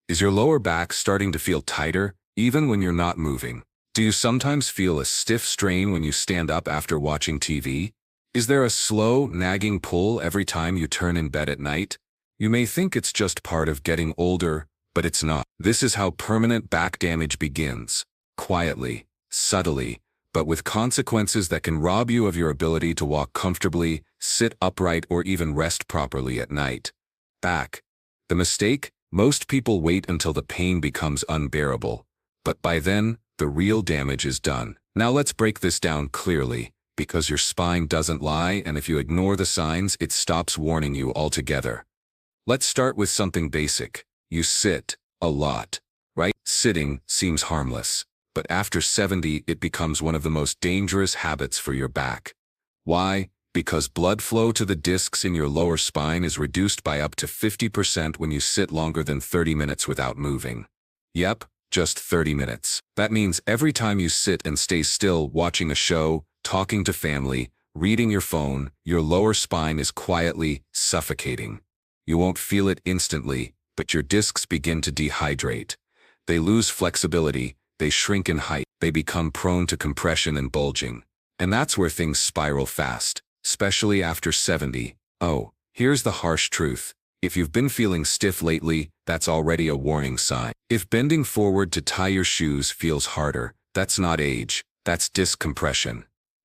Is your lower back starting to feel tighter, even when you're not moving? Do you sometimes feel a stiff strain when you stand up after watching TV? Is there a slow, nagging pull every time you turn in bed at night? You may think it's just part of getting older, but it's not. This is how permanent back damage begins. Quietly, subtly, but with consequences that can rob you of your ability to walk comfortably, sit upright, or even rest properly at night. Back. The mistake? Most people wait until the pain becomes unbearable. But by then, the real damage is done. Now let's break this down clearly, because your spine doesn't lie, and if you ignore the signs, it stops warning you altogether. Let's start with something basic. You sit a lot, right? Sitting seems harmless, but after 70, it becomes one of the most dangerous habits for your back. Why? Because blood flow to the discs in your lower spine is reduced by up to 50% when you sit longer than 30 minutes without moving. Yep, just 30 minutes. That means every time you sit and stay still watching a show, talking to family, reading your phone, your lower spine is quietly suffocating. You won't feel it instantly, but your discs begin to dehydrate. They lose flexibility, they shrink in height, they become prone to compression and bulging. And that's where things spiral fast. Especially after 70. Oh, here's the harsh truth. If you've been feeling stiff lately, that's already a warning sign. If bending forward to tie your shoes feels harder, that's not age, that's disc compression.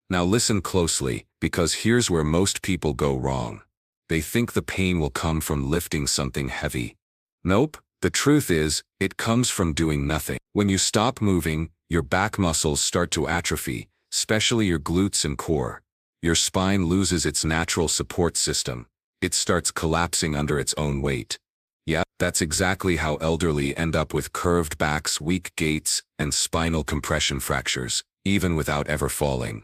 Now listen closely, because here's where most people go wrong. They think the pain will come from lifting something heavy. Nope, the truth is, it comes from doing nothing. When you stop moving, your back muscles start to atrophy, especially your glutes and core. Your spine loses its natural support system. It starts collapsing under its own weight. Yeah, that's exactly how elderly end up with curved backs, weak gaits, and spinal compression fractures, even without ever falling.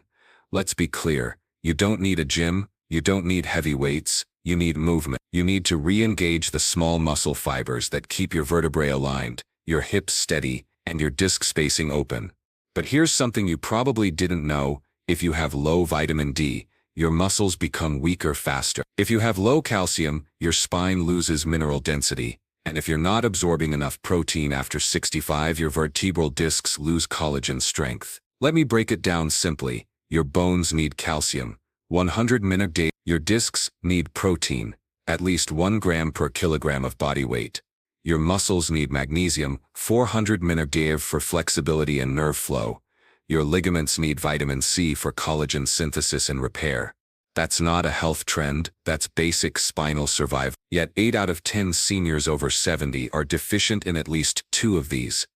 Let's be clear, you don't need a gym, you don't need heavy weights, you need movement. You need to re-engage the small muscle fibers that keep your vertebrae aligned, your hips steady, and your disc spacing open. But here's something you probably didn't know. If you have low vitamin D, your muscles become weaker faster. If you have low calcium, your spine loses mineral density. And if you're not absorbing enough protein after 65, your vertebral discs lose collagen strength. Let me break it down simply. Your bones need calcium, 100 mg a day. Your discs need protein, at least 1 gram per kilogram of body weight. Your muscles need magnesium, 400 mg a day for flexibility and nerve flow. Your ligaments need vitamin C for collagen synthesis and repair. That's not a health trend, that's basic spinal survival. Yet 8 out of 10 seniors over 70 are deficient in at least 2 of these.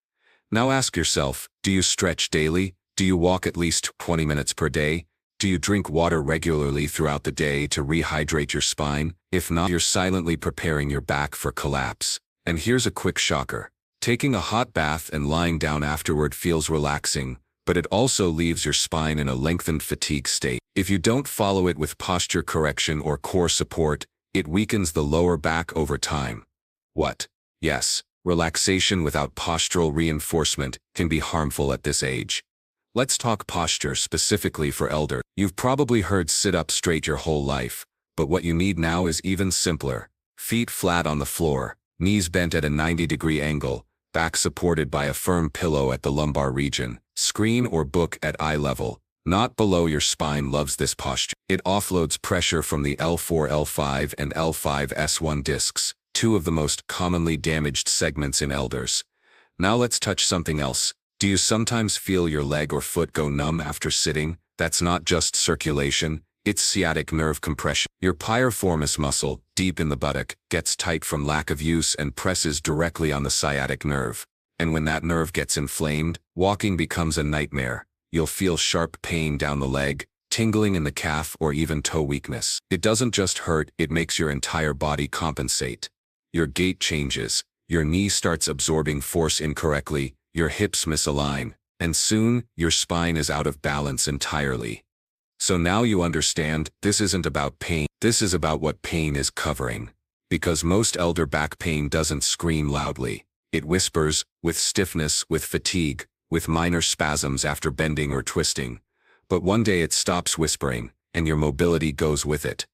Now ask yourself, do you stretch daily? Do you walk at least 20 minutes per day? Do you drink water regularly throughout the day to rehydrate your spine? If not, you're silently preparing your back for collapse. And here's a quick shocker. Taking a hot bath and lying down afterward feels relaxing, but it also leaves your spine in a lengthened fatigue state. If you don't follow it with posture correction or core support, it weakens the lower back over time. What? Yes, relaxation without postural reinforcement can be harmful at this age. Let's talk posture specifically for elders. You've probably heard sit up straight your whole life, but what you need now is even simpler. Feet flat on the floor, knees bent at a 90-degree angle, back supported by a firm pillow at the lumbar region. Screen or book at eye level, not below. Your spine loves this posture. It offloads pressure from the L4, L5, and L5S1 discs, 2 of the most commonly damaged segments in elders. Now let's touch something else. Do you sometimes feel your leg or foot go numb after sitting? That's not just circulation, it's sciatic nerve compression. Your piriformis muscle, deep in the buttock, gets tight from lack of use and presses directly on the sciatic nerve. And when that nerve gets inflamed, walking becomes a nightmare. You'll feel sharp pain down the leg, tingling in the calf, or even toe weakness. It doesn't just hurt, it makes your entire body compensate. Your gait changes, your knee starts absorbing force incorrectly, your hips misalign, and soon, your spine is out of balance entirely. So now you understand, this isn't about pain, this is about what pain is covering. Because most elder back pain doesn't scream loudly. It whispers, with stiffness, with fatigue, with minor spasms after bending or twisting. But one day it stops whispering, and your mobility goes with it.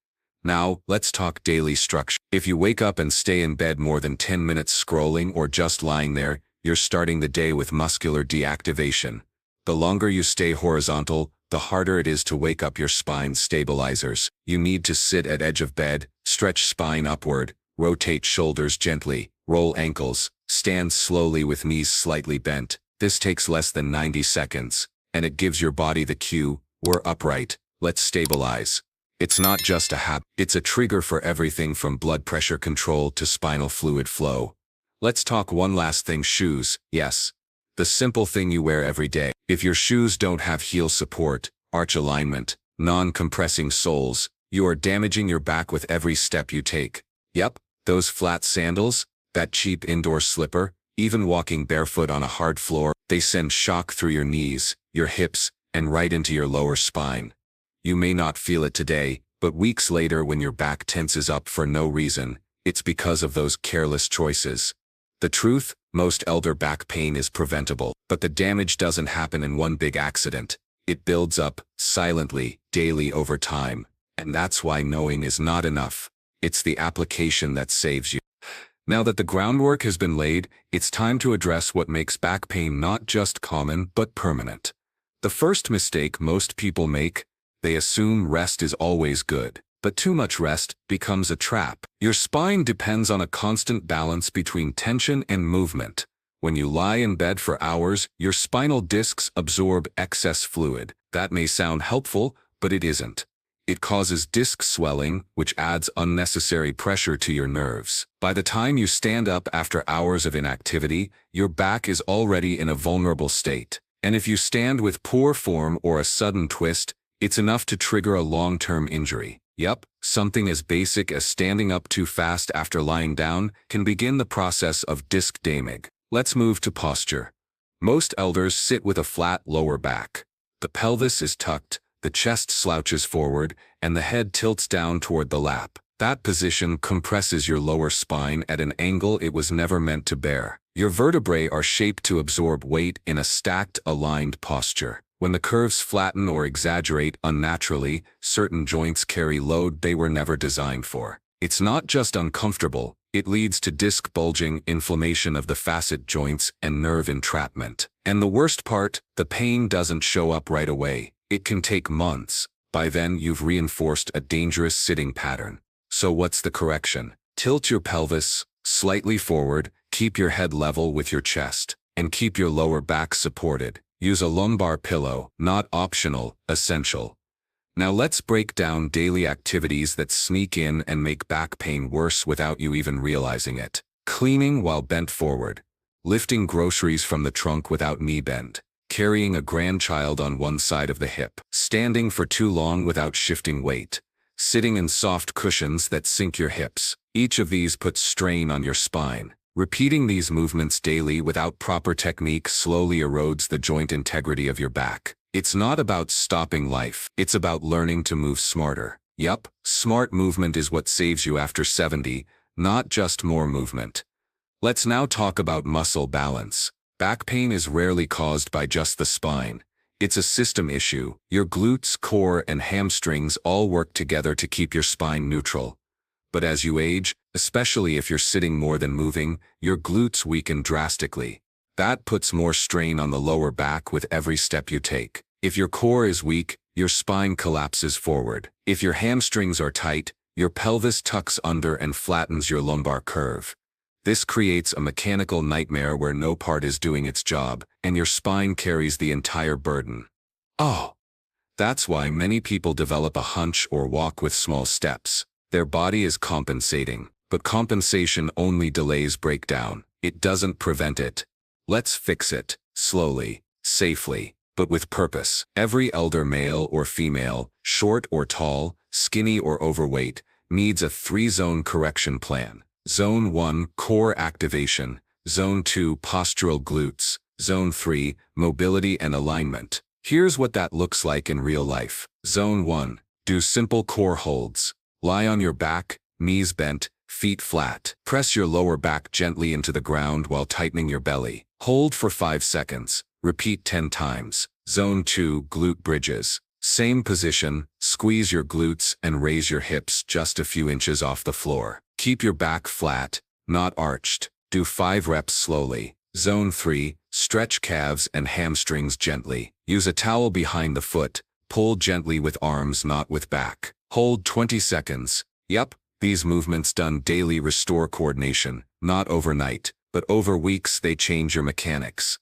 Now, let's talk daily structure. If you wake up and stay in bed more than 10 minutes scrolling or just lying there, you're starting the day with muscular deactivation. The longer you stay horizontal, the harder it is to wake up your spine stabilizers. You need to sit at edge of bed, stretch spine upward, rotate shoulders gently, roll ankles, stand slowly with knees slightly bent. This takes less than 90 seconds, and it gives your body the cue, we're upright, let's stabilize. It's not just a habit, it's a trigger for everything from blood pressure control to spinal fluid flow. Let's talk one last thing: shoes. Yes, the simple thing you wear every day. If your shoes don't have heel support, arch alignment, non-compressing soles, you are damaging your back with every step you take. Yep, those flat sandals, that cheap indoor slipper, even walking barefoot on a hard floor, they send shock through your knees, your hips, and right into your lower spine. You may not feel it today, but weeks later when your back tenses up for no reason, it's because of those careless choices. The truth, most elder back pain is preventable, but the damage doesn't happen in one big accident. It builds up, silently, daily over time. And that's why knowing is not enough. It's the application that saves you. Now that the groundwork has been laid, it's time to address what makes back pain not just common but permanent. The first mistake most people make: they assume rest is always good. But too much rest becomes a trap. Your spine depends on a constant balance between tension and movement. When you lie in bed for hours, your spinal discs absorb excess fluid. That may sound helpful, but it isn't. It causes disc swelling, which adds unnecessary pressure to your nerves. By the time you stand up after hours of inactivity, your back is already in a vulnerable state. And if you stand with poor form or a sudden twist, it's enough to trigger a long-term injury. Yup, something as basic as standing up too fast after lying down can begin the process of disc damage. Let's move to posture. Most elders sit with a flat lower back. The pelvis is tucked, the chest slouches forward, and the head tilts down toward the lap. That position compresses your lower spine at an angle it was never meant to bear. Your vertebrae are shaped to absorb weight in a stacked, aligned posture. When the curves flatten or exaggerate unnaturally, certain joints carry load they were never designed for. It's not just uncomfortable, it leads to disc bulging, inflammation of the facet joints, and nerve entrapment. And the worst part, the pain doesn't show up right away. It can take months. By then, you've reinforced a dangerous sitting pattern. So what's the correction? Tilt your pelvis slightly forward, keep your head level with your chest, and keep your lower back supported. Use a lumbar pillow, not optional, essential. Now let's break down daily activities that sneak in and make back pain worse without you even realizing it. Cleaning while bent forward. Lifting groceries from the trunk without knee bend. Carrying a grandchild on one side of the hip. Standing for too long without shifting weight. Sitting in soft cushions that sink your hips. Each of these puts strain on your spine. Repeating these movements daily without proper technique slowly erodes the joint integrity of your back. It's not about stopping life. It's about learning to move smarter. Yup, smart movement is what saves you after 70, not just more movement. Let's now talk about muscle balance. Back pain is rarely caused by just the spine. It's a system issue. Your glutes, core, and hamstrings all work together to keep your spine neutral. But as you age, especially if you're sitting more than moving, your glutes weaken drastically. That puts more strain on the lower back with every step you take. If your core is weak, your spine collapses forward. If your hamstrings are tight, your pelvis tucks under and flattens your lumbar curve. This creates a mechanical nightmare where no part is doing its job, and your spine carries the entire burden. Oh, that's why many people develop a hunch or walk with small steps. Their body is compensating, but compensation only delays breakdown. It doesn't prevent it. Let's fix it, slowly, safely, but with purpose. Every elder male or female, short or tall, skinny or overweight, needs a 3-zone correction plan. Zone 1, core activation. Zone 2, postural glutes. Zone 3, mobility and alignment. Here's what that looks like in real life. Zone 1, do simple core holds. Lie on your back, knees bent, feet flat. Press your lower back gently into the ground while tightening your belly. Hold for 5 seconds. Repeat 10 times. Zone 2, glute bridges. Same position, squeeze your glutes and raise your hips just a few inches off the floor. Keep your back flat, not arched. Do 5 reps slowly. Zone 3, stretch calves and hamstrings gently. Use a towel behind the foot. Pull gently with arms, not with back. Hold 20 seconds. Yep, these movements done daily restore coordination, not overnight, but over weeks they change your mechanics.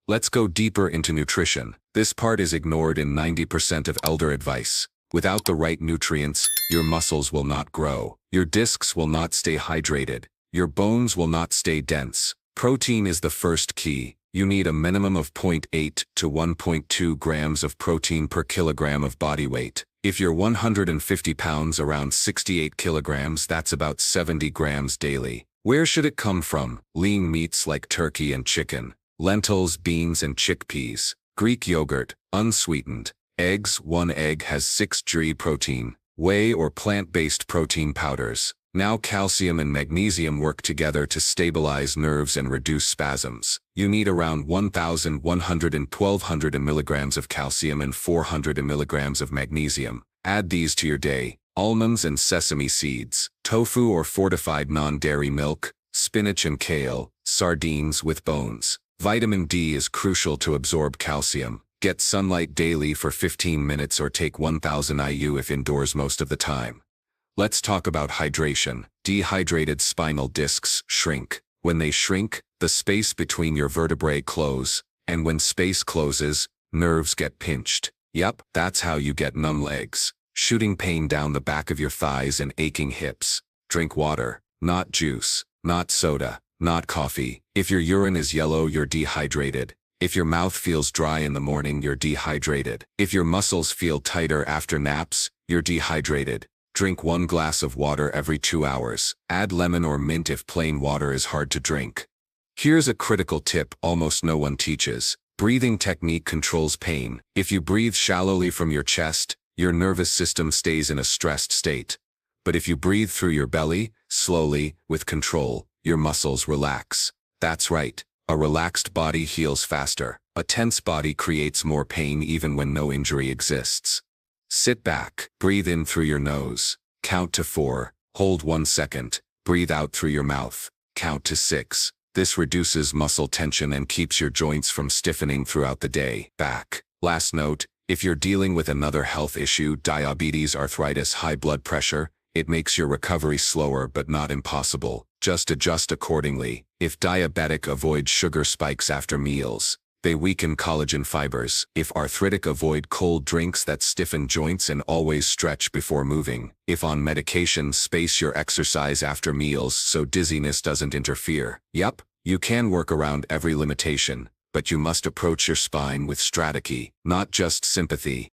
Let's go deeper into nutrition. This part is ignored in 90% of elder advice. Without the right nutrients, your muscles will not grow. Your discs will not stay hydrated. Your bones will not stay dense. Protein is the first key. You need a minimum of 0.8 to 1.2 grams of protein per kilogram of body weight. If you're 150 pounds, around 68 kilograms, that's about 70 grams daily. Where should it come from? Lean meats like turkey and chicken, lentils, beans, and chickpeas, Greek yogurt, unsweetened, eggs. 1 egg has 6 g protein, whey or plant-based protein powders. Now calcium and magnesium work together to stabilize nerves and reduce spasms. You need around 1,100 and 1,200 milligrams of calcium and 400 milligrams of magnesium. Add these to your day. Almonds and sesame seeds, tofu or fortified non-dairy milk, spinach and kale, sardines with bones. Vitamin D is crucial to absorb calcium. Get sunlight daily for 15 minutes or take 1,000 IU if indoors most of the time. Let's talk about hydration. Dehydrated spinal discs shrink. When they shrink, the space between your vertebrae close, and when space closes, nerves get pinched. Yep, that's how you get numb legs, shooting pain down the back of your thighs and aching hips. Drink water, not juice, not soda, not coffee. If your urine is yellow, you're dehydrated. If your mouth feels dry in the morning, you're dehydrated. If your muscles feel tighter after naps, you're dehydrated. Drink 1 glass of water every 2 hours. Add lemon or mint if plain water is hard to drink. Here's a critical tip almost no one teaches. Breathing technique controls pain. If you breathe shallowly from your chest, your nervous system stays in a stressed state. But if you breathe through your belly, slowly, with control, your muscles relax. That's right. A relaxed body heals faster. A tense body creates more pain even when no injury exists. Sit back, breathe in through your nose, count to 4, hold 1 second, breathe out through your mouth, count to 6. This reduces muscle tension and keeps your joints from stiffening throughout the day. Back. Last note, if you're dealing with another health issue, diabetes, arthritis, high blood pressure, it makes your recovery slower but not impossible. Just adjust accordingly. If diabetic, avoid sugar spikes after meals. They weaken collagen fibers. If arthritic, avoid cold drinks that stiffen joints and always stretch before moving. If on medication, space your exercise after meals so dizziness doesn't interfere. Yup, you can work around every limitation, but you must approach your spine with strategy, not just sympathy.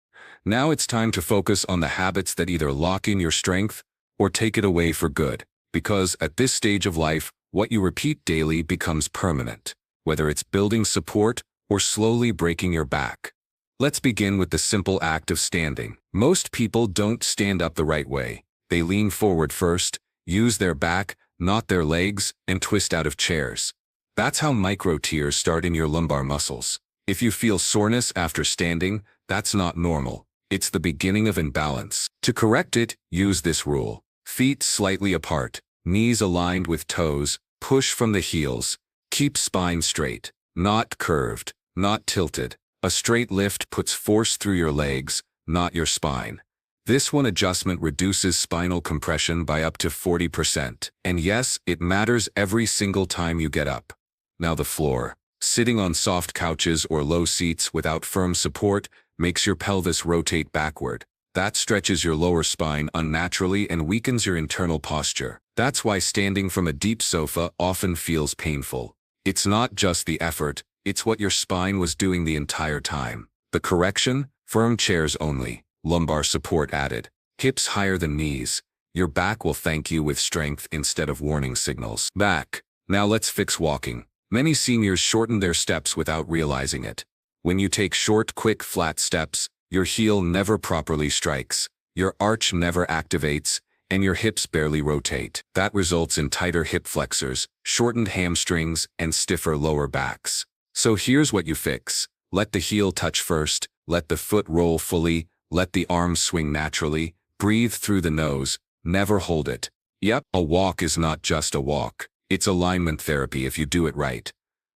Now it's time to focus on the habits that either lock in your strength or take it away for good, because at this stage of life, what you repeat daily becomes permanent, whether it's building support or slowly breaking your back. Let's begin with the simple act of standing. Most people don't stand up the right way. They lean forward first, use their back, not their legs, and twist out of chairs. That's how micro tears start in your lumbar muscles. If you feel soreness after standing, that's not normal. It's the beginning of imbalance. To correct it, use this rule. Feet slightly apart, knees aligned with toes, push from the heels. Keep spine straight, not curved, not tilted. A straight lift puts force through your legs, not your spine. This one adjustment reduces spinal compression by up to 40%. And yes, it matters every single time you get up. Now the floor. Sitting on soft couches or low seats without firm support makes your pelvis rotate backward. That stretches your lower spine unnaturally and weakens your internal posture. That's why standing from a deep sofa often feels painful. It's not just the effort, it's what your spine was doing the entire time. The correction? Firm chairs only. Lumbar support added. Hips higher than knees. Your back will thank you with strength instead of warning signals. Back. Now let's fix walking. Many seniors shorten their steps without realizing it. When you take short, quick, flat steps, your heel never properly strikes, your arch never activates, and your hips barely rotate. That results in tighter hip flexors, shortened hamstrings, and stiffer lower backs. So here's what you fix. Let the heel touch first, let the foot roll fully, Let the arms swing naturally, breathe through the nose, never hold it. Yep, a walk is not just a walk. It's alignment therapy if you do it right.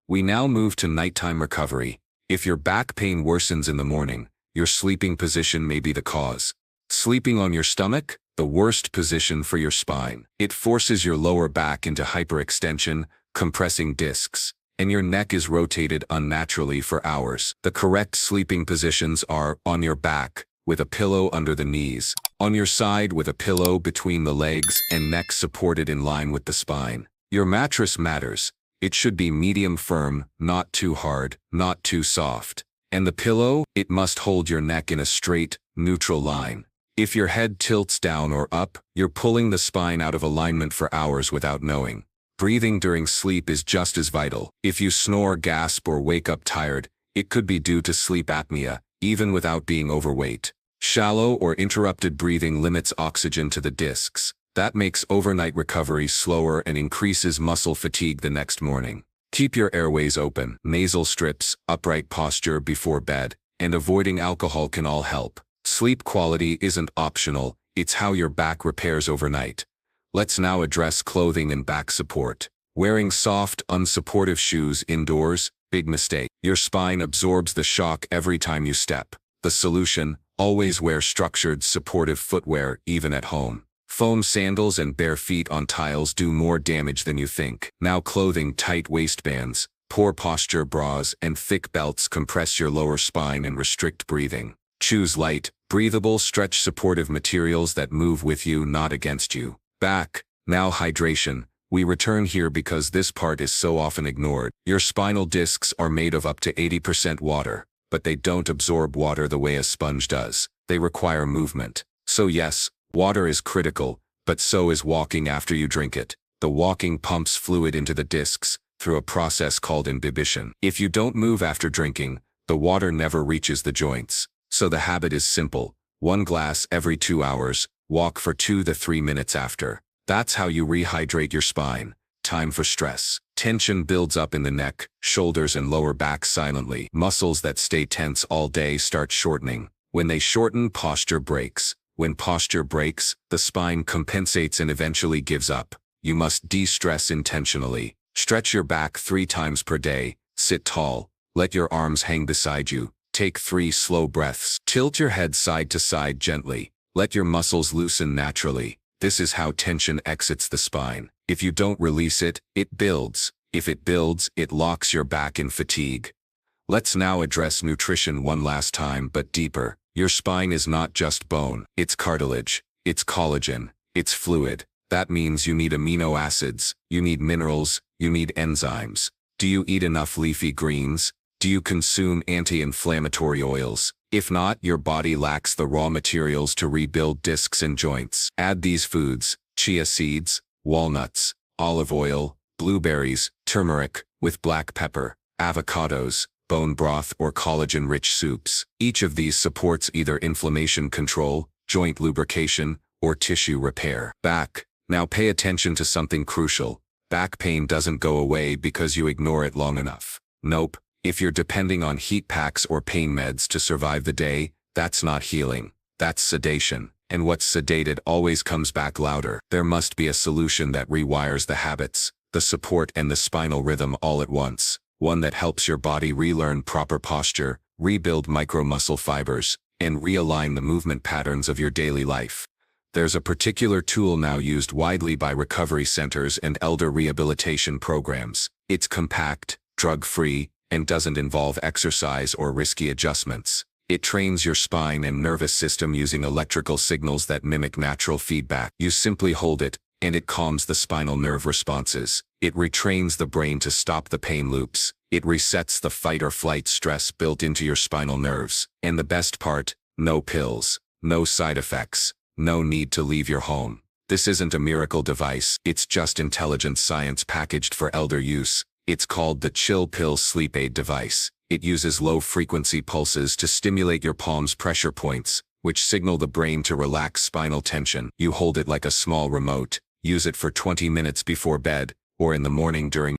We now move to nighttime recovery. If your back pain worsens in the morning, your sleeping position may be the cause. Sleeping on your stomach? The worst position for your spine. It forces your lower back into hyperextension, compressing discs, and your neck is rotated unnaturally for hours. The correct sleeping positions are on your back, with a pillow under the knees, on your side with a pillow between the legs and neck supported in line with the spine. Your mattress matters. It should be medium firm, not too hard, not too soft. And the pillow? It must hold your neck in a straight, neutral line. If your head tilts down or up, you're pulling the spine out of alignment for hours without knowing. Breathing during sleep is just as vital. If you snore, gasp, or wake up tired, it could be due to sleep apnea, even without being overweight. Shallow or interrupted breathing limits oxygen to the discs. That makes overnight recovery slower and increases muscle fatigue the next morning. Keep your airways open. Nasal strips, upright posture before bed, and avoiding alcohol can all help. Sleep quality isn't optional, it's how your back repairs overnight. Let's now address clothing and back support. Wearing soft, unsupportive shoes indoors? Big mistake. Your spine absorbs the shock every time you step. The solution? Always wear structured, supportive footwear, even at home. Foam sandals and bare feet on tiles do more damage than you think. Now clothing: tight waistbands, poor posture bras, and thick belts compress your lower spine and restrict breathing. Choose light, breathable, stretch-supportive materials that move with you, not against you. Back. Now hydration. We return here because this part is so often ignored. Your spinal discs are made of up to 80% water, but they don't absorb water the way a sponge does. They require movement. So yes, water is critical, but so is walking after you drink it. The walking pumps fluid into the discs through a process called imbibition. If you don't move after drinking, the water never reaches the joints. So the habit is simple. 1 glass every 2 hours, walk for 2 to 3 minutes after. That's how you rehydrate your spine. Time for stress. Tension builds up in the neck, shoulders, and lower back silently. Muscles that stay tense all day start shortening. When they shorten, posture breaks. When posture breaks, the spine compensates and eventually gives up. You must de-stress intentionally. Stretch your back 3 times per day. Sit tall. Let your arms hang beside you. Take 3 slow breaths. Tilt your head side to side gently. Let your muscles loosen naturally. This is how tension exits the spine. If you don't release it, it builds. If it builds, it locks your back in fatigue. Let's now address nutrition one last time, but deeper. Your spine is not just bone. It's cartilage. It's collagen. It's fluid. That means you need amino acids. You need minerals. You need enzymes. Do you eat enough leafy greens? Do you consume anti-inflammatory oils? If not, your body lacks the raw materials to rebuild discs and joints. Add these foods: chia seeds, walnuts, olive oil, blueberries, turmeric, with black pepper, avocados, bone broth, or collagen-rich soups. Each of these supports either inflammation control, joint lubrication, or tissue repair. Back. Now pay attention to something crucial. Back pain doesn't go away because you ignore it long enough. Nope. If you're depending on heat packs or pain meds to survive the day, that's not healing. That's sedation. And what's sedated always comes back louder. There must be a solution that rewires the habits, the support, and the spinal rhythm all at once. One that helps your body relearn proper posture, rebuild micro-muscle fibers, and realign the movement patterns of your daily life. There's a particular tool now used widely by recovery centers and elder rehabilitation programs. It's compact, drug-free, and doesn't involve exercise or risky adjustments. It trains your spine and nervous system using electrical signals that mimic natural feedback. You simply hold it, and it calms the spinal nerve responses. It retrains the brain to stop the pain loops. It resets the fight or flight stress built into your spinal nerves. And the best part, no pills, no side effects, no need to leave your home. This isn't a miracle device, it's just intelligent science packaged for elder use. It's called the Chill Pill Sleep Aid device. It uses low-frequency pulses to stimulate your palm's pressure points, which signal the brain to relax spinal tension. You hold it like a small remote. Use it for 20 minutes before bed, or in the morning during